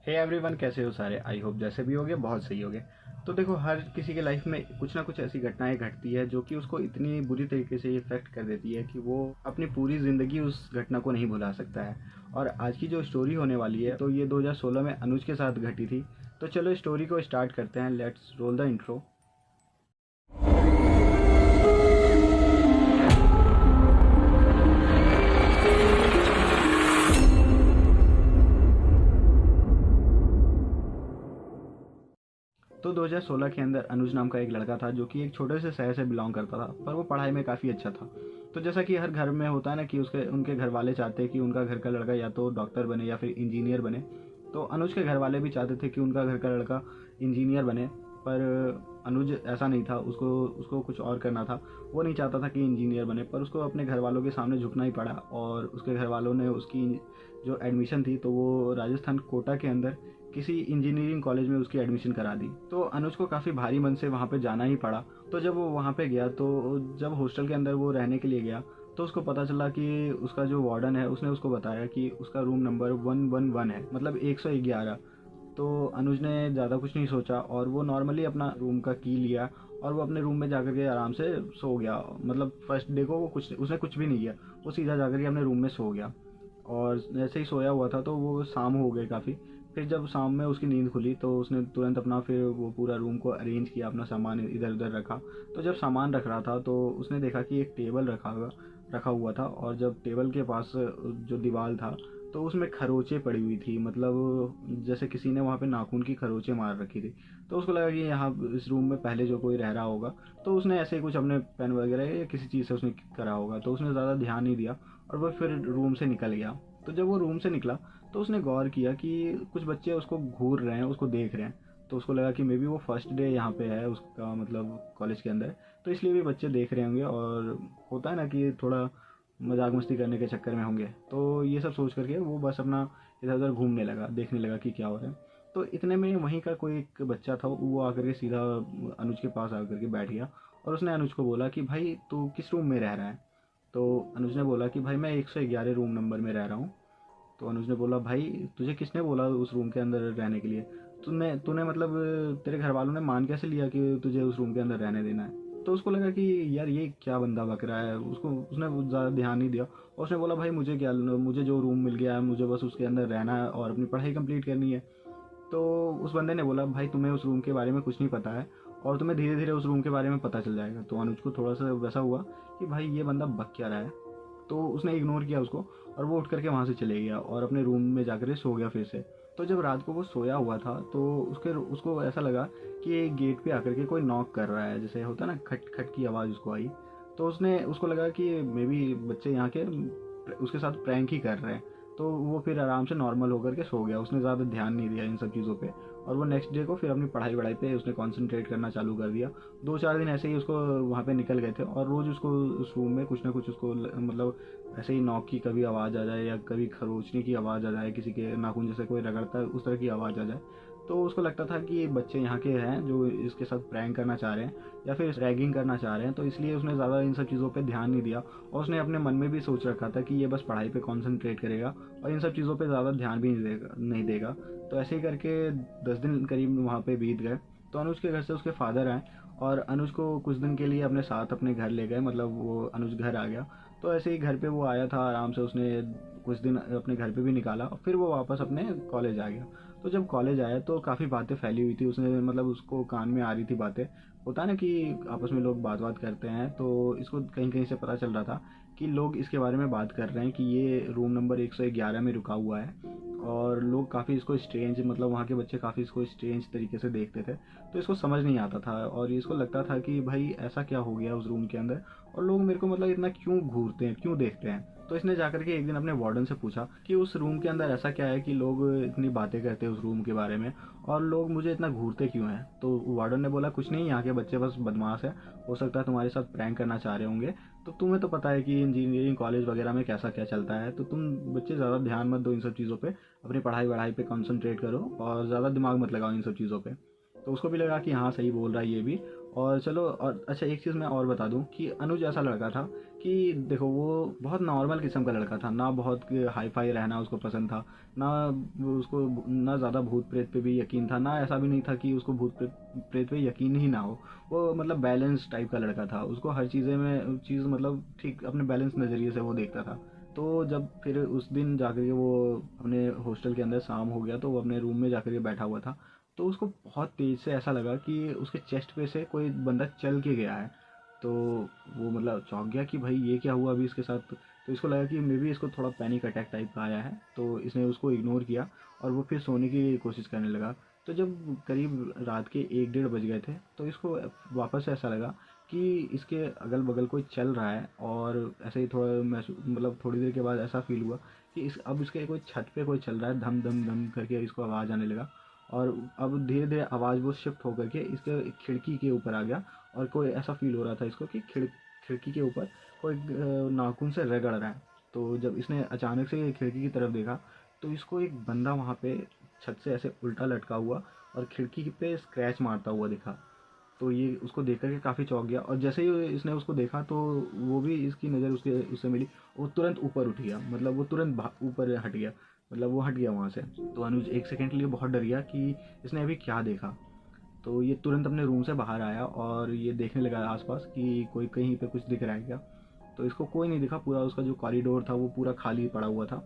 Hey everyone, कैसे हो सारे। आई होप जैसे भी होगे बहुत सही होगे। तो देखो, हर किसी के लाइफ में कुछ ना कुछ ऐसी घटनाएं घटती है जो कि उसको इतनी बुरी तरीके से इफेक्ट कर देती है कि वो अपनी पूरी ज़िंदगी उस घटना को नहीं भुला सकता है। और आज की जो स्टोरी होने वाली है तो ये 2016 में अनुज के साथ घटी थी। तो चलो स्टोरी को स्टार्ट करते हैं। Let's roll the intro. तो 2016 के अंदर अनुज नाम का एक लड़का था जो कि एक छोटे से शहर से बिलोंग करता था, पर वो पढ़ाई में काफ़ी अच्छा था। तो जैसा कि हर घर में होता है ना कि उसके उनके घर वाले चाहते हैं कि उनका घर का लड़का या तो डॉक्टर बने या फिर इंजीनियर बने। तो अनुज के घर वाले भी चाहते थे कि उनका घर का लड़का इंजीनियर बने, पर अनुज ऐसा नहीं था। उसको उसको कुछ और करना था। वो नहीं चाहता था कि इंजीनियर बने, पर उसको अपने घर वालों के सामने झुकना ही पड़ा। और उसके घर वालों ने उसकी जो एडमिशन थी तो वो राजस्थान कोटा के अंदर किसी इंजीनियरिंग कॉलेज में उसकी एडमिशन करा दी। तो अनुज को काफ़ी भारी मन से वहाँ पे जाना ही पड़ा। तो जब वो वहाँ पे गया तो जब हॉस्टल के अंदर वो रहने के लिए गया तो उसको पता चला कि उसका जो वार्डन है उसने उसको बताया कि उसका रूम नंबर 111 है, मतलब 111। तो अनुज ने ज़्यादा कुछ नहीं सोचा और वो नॉर्मली अपना रूम का की लिया और वो अपने रूम में जाकर के आराम से सो गया। मतलब फर्स्ट डे को वो उसने कुछ भी नहीं किया। वो सीधा जाकर के अपने रूम में सो गया। और जैसे ही सोया हुआ था तो वो शाम हो गई काफ़ी। फिर जब शाम में उसकी नींद खुली तो उसने तुरंत अपना फिर वो पूरा रूम को अरेंज किया, अपना सामान इधर उधर रखा। तो जब सामान रख रहा था तो उसने देखा कि एक टेबल रखा हुआ था। और जब टेबल के पास जो दीवार था तो उसमें खरोचे पड़ी हुई थी, मतलब जैसे किसी ने वहाँ पे नाखून की खरोचे मार रखी थी। तो उसको लगा कि यहाँ इस रूम में पहले जो कोई रह रहा होगा, तो उसने ऐसे ही कुछ अपने पेन वगैरह या किसी चीज़ से उसने करा होगा। तो उसने ज़्यादा ध्यान नहीं दिया और वो फिर रूम से निकल गया। तो जब वो रूम से निकला तो उसने गौर किया कि कुछ बच्चे उसको घूर रहे हैं, उसको देख रहे हैं। तो उसको लगा कि मे बी वो फर्स्ट डे यहाँ पे है उसका, मतलब कॉलेज के अंदर, तो इसलिए भी बच्चे देख रहे होंगे। और होता है ना कि थोड़ा मजाक मस्ती करने के चक्कर में होंगे। तो ये सब सोच करके वो बस अपना इधर उधर घूमने लगा, देखने लगा कि क्या हो रहा है। तो इतने में वहीं का कोई एक बच्चा था, वो आकर के सीधा अनुज के पास आकर के बैठ गया। और उसने अनुज को बोला कि भाई तू किस रूम में रह रहा है। तो अनुज ने बोला कि भाई मैं 111 रूम नंबर में रह रहा हूँ। तो अनुज ने बोला, भाई तुझे किसने बोला उस रूम के अंदर रहने के लिए? तूने तूने मतलब तेरे घर वालों ने मान कैसे लिया कि तुझे उस रूम के अंदर रहने देना है? तो उसको लगा कि यार ये क्या बंदा बक रहा है। उसने ज़्यादा ध्यान नहीं दिया और उसने बोला, भाई मुझे क्या, मुझे जो रूम मिल गया है मुझे बस उसके अंदर रहना है और अपनी पढ़ाई कंप्लीट करनी है। तो उस बंदे ने बोला, भाई तुम्हें उस रूम के बारे में कुछ नहीं पता है और तुम्हें धीरे धीरे उस रूम के बारे में पता चल जाएगा। तो अनुज को थोड़ा सा वैसा हुआ कि भाई ये बंदा बक क्या रहा है। तो उसने इग्नोर किया उसको और वो उठ करके वहाँ से चले गया और अपने रूम में जाकर सो गया फिर से। तो जब रात को वो सोया हुआ था तो उसको ऐसा लगा कि गेट पे आकर के कोई नॉक कर रहा है, जैसे होता है ना, खट खट की आवाज़ उसको आई। तो उसको लगा कि मे बी बच्चे यहाँ के उसके साथ प्रैंक ही कर रहे हैं। तो वो फिर आराम से नॉर्मल होकर के सो गया। उसने ज़्यादा ध्यान नहीं दिया इन सब चीज़ों पे। और वो नेक्स्ट डे को फिर अपनी पढ़ाई वढ़ाई पे उसने कंसंट्रेट करना चालू कर दिया। 2-4 दिन ऐसे ही उसको वहाँ पे निकल गए थे और रोज़ उसको उस रूम में कुछ ना कुछ उसको मतलब ऐसे ही नॉक की कभी आवाज़ आ जाए या कभी खरोचने की आवाज़ आ जाए, किसी के नाखून जैसे कोई रगड़ता है उस तरह की आवाज़ आ जाए। तो उसको लगता था कि बच्चे यहाँ के हैं जो इसके साथ प्रैंक करना चाह रहे हैं या फिर रैगिंग करना चाह रहे हैं। तो इसलिए उसने ज़्यादा इन सब चीज़ों पे ध्यान नहीं दिया और उसने अपने मन में भी सोच रखा था कि ये बस पढ़ाई पे कंसंट्रेट करेगा और इन सब चीज़ों पे ज़्यादा ध्यान भी नहीं देगा। तो ऐसे ही करके 10 दिन करीब वहाँ पे बीत गए। तो अनुज के घर से उसके फादर आए और अनुज को कुछ दिन के लिए अपने साथ अपने घर ले गए, मतलब वो अनुज घर आ गया। तो ऐसे ही घर पे वो आया था, आराम से उसने कुछ दिन अपने घर पे भी निकाला और फिर वो वापस अपने कॉलेज आ गया। तो जब कॉलेज आया तो काफ़ी बातें फैली हुई थी, उसने मतलब उसको कान में आ रही थी बातें। होता है ना कि आपस में लोग बात करते हैं, तो इसको कहीं कहीं से पता चल रहा था कि लोग इसके बारे में बात कर रहे हैं कि ये रूम नंबर 111 में रुका हुआ है। और लोग काफ़ी इसको स्ट्रेंज, मतलब वहाँ के बच्चे काफ़ी इसको स्ट्रेंज तरीके से देखते थे। तो इसको समझ नहीं आता था और इसको लगता था कि भाई ऐसा क्या हो गया उस रूम के अंदर और लोग मेरे को मतलब इतना क्यों घूरते हैं, क्यों देखते हैं। तो इसने जाकर के एक दिन अपने वार्डन से पूछा कि उस रूम के अंदर ऐसा क्या है कि लोग इतनी बातें करते हैं उस रूम के बारे में और लोग मुझे इतना घूरते क्यों हैं। तो वार्डन ने बोला, कुछ नहीं, यहाँ के बच्चे बस बदमाश है, हो सकता है तुम्हारे साथ प्रैंक करना चाह रहे होंगे। तो तुम्हें तो पता है कि इंजीनियरिंग कॉलेज वगैरह में कैसा क्या चलता है, तो तुम बच्चे ज़्यादा ध्यान मत दो इन सब चीज़ों पे, अपनी पढ़ाई वढ़ाई पे कंसंट्रेट करो और ज़्यादा दिमाग मत लगाओ इन सब चीज़ों पे। तो उसको भी लगा कि हाँ सही बोल रहा है ये भी। और चलो, और अच्छा एक चीज़ मैं और बता दूं कि अनुज ऐसा लड़का था कि देखो वो बहुत नॉर्मल किस्म का लड़का था, ना बहुत हाई फाई रहना उसको पसंद था, ना उसको ना ज़्यादा भूत प्रेत पे भी यकीन था, ना ऐसा भी नहीं था कि उसको भूत प्रेत पे यकीन ही ना हो। वो मतलब बैलेंस टाइप का लड़का था, उसको हर चीज़ मतलब ठीक अपने बैलेंस नज़रिए से वो देखता था। तो जब फिर उस दिन जाकर के वो अपने हॉस्टल के अंदर शाम हो गया, तो वो अपने रूम में जाकर के बैठा हुआ था। तो उसको बहुत तेज़ से ऐसा लगा कि उसके चेस्ट पे से कोई बंदा चल के गया है। तो वो मतलब चौंक गया कि भाई ये क्या हुआ अभी इसके साथ। तो इसको लगा कि मे बी इसको थोड़ा पैनिक अटैक टाइप का आया है, तो इसने उसको इग्नोर किया और वो फिर सोने की कोशिश करने लगा। तो जब करीब रात के 1-1:30 बज गए थे, तो इसको वापस से ऐसा लगा कि इसके अगल बगल कोई चल रहा है। और ऐसे ही थोड़ा महसूस मतलब थोड़ी देर के बाद ऐसा फील हुआ कि इस अब इसके कोई छत पे कोई चल रहा है, धम धम धम करके इसको आवाज़ आने लगा। और अब धीरे धीरे आवाज़ वो शिफ्ट होकर के इसके खिड़की के ऊपर आ गया। और कोई ऐसा फील हो रहा था इसको कि खिड़की के ऊपर कोई नाखून से रगड़ रहा है। तो जब इसने अचानक से खिड़की की तरफ देखा, तो इसको एक बंदा वहाँ पे छत से ऐसे उल्टा लटका हुआ और खिड़की पे स्क्रैच मारता हुआ दिखा। तो ये उसको देख कर के काफ़ी चौंक गया, और जैसे ही इसने उसको देखा तो वो भी इसकी नज़र उससे मिली। वो तुरंत ऊपर उठ गया, मतलब वो तुरंत ऊपर हट गया, मतलब वो हट गया वहाँ से। तो अनुज एक सेकंड के लिए बहुत डर गया कि इसने अभी क्या देखा। तो ये तुरंत अपने रूम से बाहर आया और ये देखने लगा आसपास कि कोई कहीं पे कुछ दिख रहा है क्या। तो इसको कोई नहीं दिखा, पूरा उसका जो कॉरिडोर था वो पूरा खाली पड़ा हुआ था।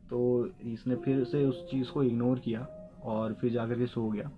तो इसने फिर से उस चीज़ को इग्नोर किया और फिर जाकर के सो गया।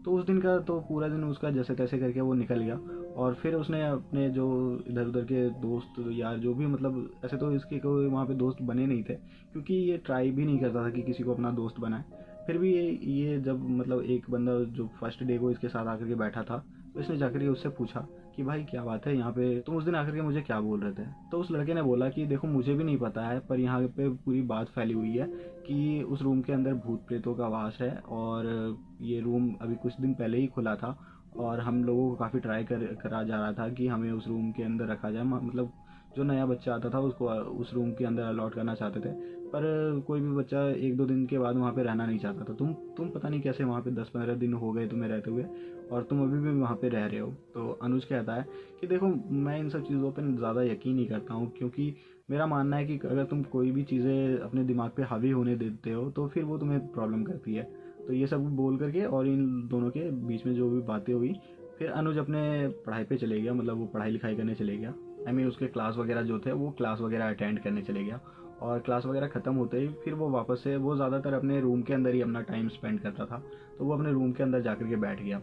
तो उस दिन का तो पूरा दिन उसका जैसे तैसे करके वो निकल गया। और फिर उसने अपने जो इधर उधर के दोस्त यार जो भी, मतलब ऐसे तो इसके कोई वहाँ पे दोस्त बने नहीं थे, क्योंकि ये ट्राई भी नहीं करता था कि किसी को अपना दोस्त बनाए। फिर भी ये जब मतलब एक बंदा जो फर्स्ट डे को इसके साथ आकर के बैठा था, तो इसने जाकर के उससे पूछा कि भाई क्या बात है यहाँ पे तुम उस दिन आकर के मुझे क्या बोल रहे थे। तो उस लड़के ने बोला कि देखो मुझे भी नहीं पता है, पर यहाँ पे पूरी बात फैली हुई है कि उस रूम के अंदर भूत प्रेतों का वास है। और ये रूम अभी कुछ दिन पहले ही खुला था और हम लोगों को काफ़ी ट्राई करा जा रहा था कि हमें उस रूम के अंदर रखा जाए, मतलब जो नया बच्चा आता था उसको उस रूम के अंदर अलॉट करना चाहते थे। पर कोई भी बच्चा 1-2 दिन के बाद वहाँ पे रहना नहीं चाहता था। तुम पता नहीं कैसे वहाँ पे 10-15 दिन हो गए तुम्हें रहते हुए, और तुम अभी भी वहाँ पे रह रहे हो। तो अनुज कहता है कि देखो मैं इन सब चीज़ों पे ज़्यादा यकीन नहीं करता हूँ, क्योंकि मेरा मानना है कि अगर तुम कोई भी चीज़ें अपने दिमाग पे हावी होने देते हो तो फिर वो तुम्हें प्रॉब्लम करती है। तो ये सब बोल करके और इन दोनों के बीच में जो भी बातें हुई, फिर अनुज अपने पढ़ाई पे चले गया, मतलब वो पढ़ाई लिखाई करने चले गया। उसके क्लास वगैरह जो थे वो क्लास वगैरह अटेंड करने चले गया। और क्लास वगैरह ख़त्म होते ही फिर वो वापस से वो ज़्यादातर अपने रूम के अंदर ही अपना टाइम स्पेंड करता था। तो वो अपने रूम के अंदर जा कर के बैठ गया।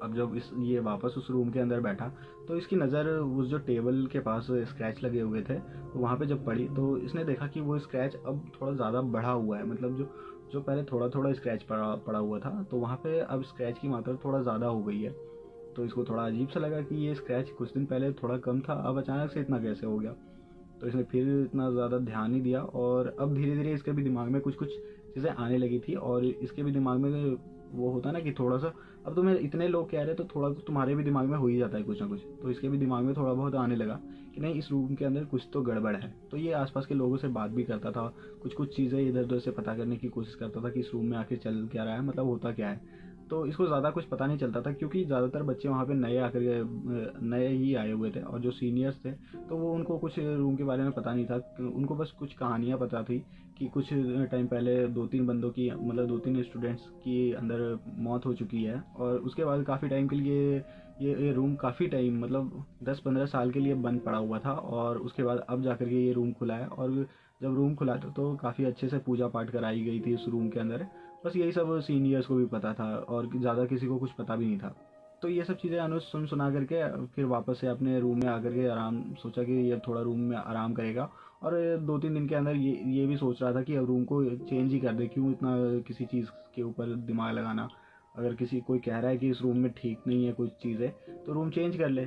अब जब ये वापस उस रूम के अंदर बैठा, तो इसकी नज़र उस जो टेबल के पास स्क्रैच लगे हुए थे तो वहाँ पे जब पड़ी, तो इसने देखा कि वो स्क्रैच अब थोड़ा ज़्यादा बढ़ा हुआ है। मतलब जो जो पहले थोड़ा थोड़ा स्क्रैच पड़ा पड़ा हुआ था, तो वहाँ पे अब स्क्रैच की मात्रा थोड़ा ज़्यादा हो गई है। तो इसको थोड़ा अजीब सा लगा कि ये स्क्रैच कुछ दिन पहले थोड़ा कम था, अब अचानक से इतना कैसे हो गया। तो इसने फिर इतना ज़्यादा ध्यान नहीं दिया, और अब धीरे धीरे इसके भी दिमाग में कुछ कुछ चीज़ें आने लगी थी। और इसके भी दिमाग में वो होता ना कि थोड़ा सा, अब तुम्हें इतने लोग कह रहे तो थोड़ा तुम्हारे भी दिमाग में हो ही जाता है कुछ ना कुछ। तो इसके भी दिमाग में थोड़ा बहुत आने लगा कि नहीं, इस रूम के अंदर कुछ तो गड़बड़ है। तो ये आसपास के लोगों से बात भी करता था, कुछ कुछ चीज़ें इधर उधर से पता करने की कोशिश करता था कि इस रूम में आखिर चल क्या रहा है, मतलब होता क्या है। तो इसको ज़्यादा कुछ पता नहीं चलता था, क्योंकि ज़्यादातर बच्चे वहाँ पे नए ही आए हुए थे, और जो सीनियर्स थे तो वो उनको कुछ रूम के बारे में पता नहीं था। उनको बस कुछ कहानियाँ पता थी कि कुछ टाइम पहले 2-3 बंदों की, मतलब 2-3 स्टूडेंट्स की अंदर मौत हो चुकी है। और उसके बाद काफ़ी टाइम के लिए ये रूम काफ़ी टाइम, मतलब 10-15 साल के लिए बंद पड़ा हुआ था। और उसके बाद अब जा कर के ये रूम खुला है, और जब रूम खुला था तो काफ़ी अच्छे से पूजा पाठ कराई गई थी उस रूम के अंदर। बस यही सब सीनियर्स को भी पता था, और ज़्यादा किसी को कुछ पता भी नहीं था। तो ये सब चीज़ें अनुज सुना करके फिर वापस से अपने रूम में आकर के आराम सोचा कि ये थोड़ा रूम में आराम करेगा। और 2-3 दिन के अंदर ये भी सोच रहा था कि अब रूम को चेंज ही कर दे, क्यों इतना किसी चीज़ के ऊपर दिमाग लगाना। अगर किसी कोई कह रहा है कि इस रूम में ठीक नहीं है कुछ चीज़ें, तो रूम चेंज कर ले।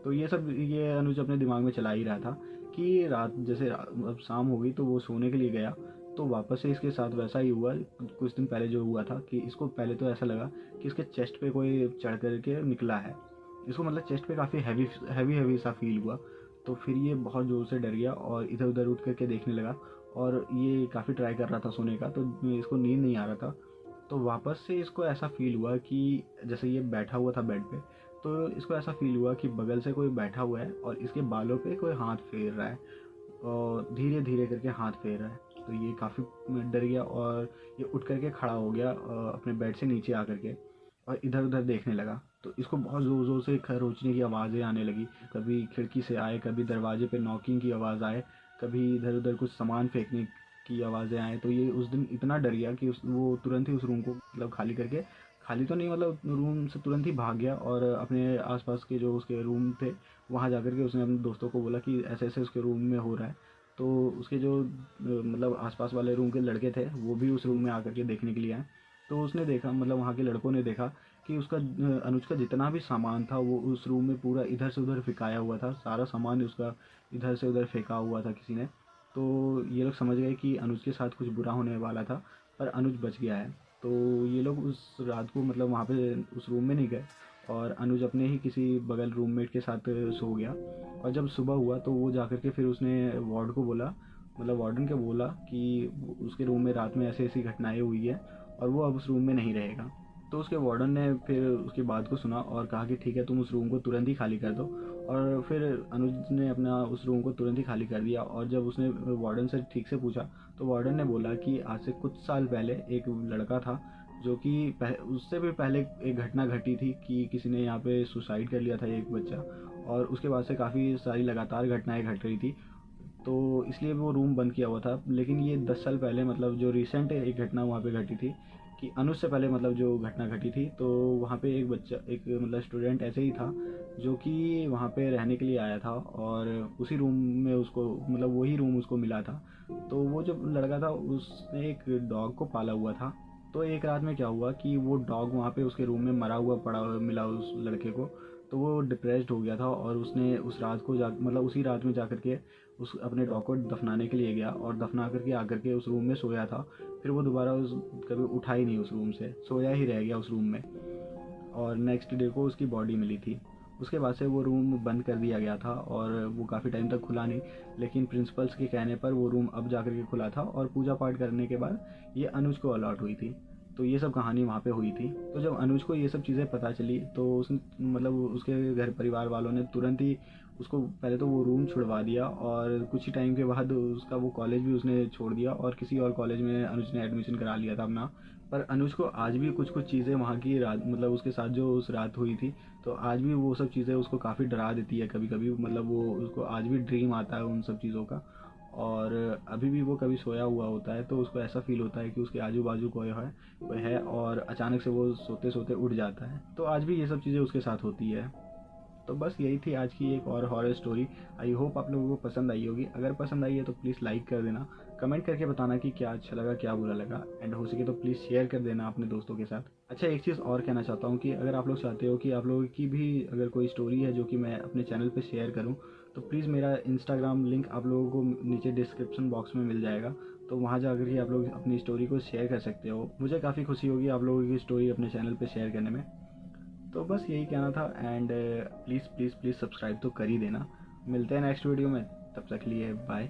तो ये अनुज अपने दिमाग में चला ही रहा था कि रात जैसे अब शाम हो गई तो वो सोने के लिए गया। तो वापस से इसके साथ वैसा ही हुआ कुछ दिन पहले जो हुआ था, कि इसको पहले तो ऐसा लगा कि इसके चेस्ट पे कोई चढ़ कर के निकला है। इसको मतलब चेस्ट पे काफ़ी हैवी हैवी हैवी सा फील हुआ। तो फिर ये बहुत ज़ोर से डर गया और इधर उधर उठ करके देखने लगा। और ये काफ़ी ट्राई कर रहा था सोने का, तो इसको नींद नहीं आ रहा था। तो वापस से इसको ऐसा फील हुआ कि जैसे ये बैठा हुआ था बेड पे, तो इसको ऐसा फील हुआ कि बगल से कोई बैठा हुआ है और इसके बालों पे कोई हाथ फेर रहा है और धीरे धीरे करके हाथ फेर रहा है। तो ये काफ़ी डर गया और ये उठ करके खड़ा हो गया अपने बेड से नीचे आकर के और इधर उधर देखने लगा। तो इसको बहुत ज़ोर ज़ोर से खरोचने की आवाज़ें आने लगी, कभी खिड़की से आए, कभी दरवाजे पे नॉकिंग की आवाज़ आए, कभी इधर उधर कुछ सामान फेंकने की आवाज़ें आए। तो ये उस दिन इतना डर गया कि वो तुरंत ही उस रूम को मतलब खाली करके, खाली तो नहीं मतलब रूम से तुरंत ही भाग गया और अपने आसपास के जो उसके रूम थे वहाँ जा कर के उसने अपने दोस्तों को बोला कि ऐसे ऐसे उसके रूम में हो रहा है। तो उसके जो मतलब आसपास वाले रूम के लड़के थे वो भी उस रूम में आकर के देखने के लिए आए। तो उसने देखा, मतलब वहाँ के लड़कों ने देखा कि उसका अनुज का जितना भी सामान था वो उस रूम में पूरा इधर से उधर फेंकाया हुआ था, सारा सामान उसका इधर से उधर फेंका हुआ था किसी ने। तो ये लोग समझ गए कि अनुज के साथ कुछ बुरा होने वाला था, पर अनुज बच गया है। तो ये लोग उस रात को मतलब वहाँ पे उस रूम में नहीं गए और अनुज अपने ही किसी बगल रूममेट के साथ सो गया। और जब सुबह हुआ तो वो जाकर के फिर उसने वार्ड को बोला, मतलब वार्डन को बोला कि उसके रूम में रात में ऐसी ऐसी घटनाएं हुई है और वो अब उस रूम में नहीं रहेगा। तो उसके वार्डन ने फिर उसकी बात को सुना और कहा कि ठीक है, तुम उस रूम को तुरंत ही खाली कर दो। और फिर अनुज ने अपना उस रूम को तुरंत ही खाली कर दिया। और जब उसने वार्डन से ठीक से पूछा तो वार्डन ने बोला कि आज से कुछ साल पहले एक लड़का था जो कि उससे भी पहले एक घटना घटी थी कि किसी ने यहाँ पे सुसाइड कर लिया था एक बच्चा, और उसके बाद से काफ़ी सारी लगातार घटनाएं घट रही थी। तो इसलिए वो रूम बंद किया हुआ था। लेकिन ये 10 साल पहले मतलब जो रिसेंट एक घटना वहाँ पे घटी थी कि अनुज से पहले मतलब जो घटना घटी थी, तो वहाँ पे एक बच्चा, एक मतलब स्टूडेंट ऐसे ही था जो कि वहाँ पे रहने के लिए आया था और उसी रूम में उसको मतलब वही रूम उसको मिला था। तो वो जो लड़का था उसने एक डॉग को पाला हुआ था। तो एक रात में क्या हुआ कि वो डॉग वहाँ पे उसके रूम में मरा हुआ पड़ा मिला उस लड़के को। तो वो डिप्रेस्ड हो गया था और उसने उस रात को मतलब उसी रात में जा कर के उस अपने डॉग को दफनाने के लिए गया और दफना करके आकर के उस रूम में सोया था। फिर वो दोबारा उस कभी उठा ही नहीं, उस रूम से सोया ही रह गया उस रूम में। और नेक्स्ट डे को उसकी बॉडी मिली थी। उसके बाद से वो रूम बंद कर दिया गया था और वो काफ़ी टाइम तक खुला नहीं। लेकिन प्रिंसिपल्स के कहने पर वो रूम अब जा कर के खुला था और पूजा पाठ करने के बाद ये अनुज को अलॉट हुई थी। तो ये सब कहानी वहाँ पे हुई थी। तो जब अनुज को ये सब चीज़ें पता चली तो उस मतलब उसके घर परिवार वालों ने तुरंत ही उसको पहले तो वो रूम छुड़वा दिया और कुछ ही टाइम के बाद उसका वो कॉलेज भी उसने छोड़ दिया और किसी और कॉलेज में अनुज ने एडमिशन करा लिया था अपना। पर अनुज को आज भी कुछ कुछ चीज़ें वहाँ की रात मतलब उसके साथ जो उस रात हुई थी, तो आज भी वो सब चीज़ें उसको काफ़ी डरा देती है कभी कभी। मतलब वो उसको आज भी ड्रीम आता है उन सब चीज़ों का। और अभी भी वो कभी सोया हुआ होता है तो उसको ऐसा फील होता है कि उसके आजू बाजू कोई है और अचानक से वो सोते सोते उठ जाता है। तो आज भी ये सब चीज़ें उसके साथ होती है। तो बस यही थी आज की एक और हॉरर स्टोरी। आई होप आप लोगों को पसंद आई होगी। अगर पसंद आई है तो प्लीज़ लाइक कर देना, कमेंट करके बताना कि क्या अच्छा लगा क्या बुरा लगा, एंड हो सके तो प्लीज़ शेयर कर देना अपने दोस्तों के साथ। अच्छा, एक चीज़ और कहना चाहता हूँ कि अगर आप लोग चाहते हो कि आप लोगों की भी अगर कोई स्टोरी है जो कि मैं अपने चैनल पर शेयर करूँ, तो प्लीज़ मेरा इंस्टाग्राम लिंक आप लोगों को नीचे डिस्क्रिप्शन बॉक्स में मिल जाएगा। तो वहाँ जाकर के आप लोग अपनी स्टोरी को शेयर कर सकते हो। मुझे काफ़ी खुशी होगी आप लोगों की स्टोरी अपने चैनल पर शेयर करने में। तो बस यही कहना था। And please please please subscribe तो कर ही देना। मिलते हैं नेक्स्ट वीडियो में, तब तक के लिए बाय।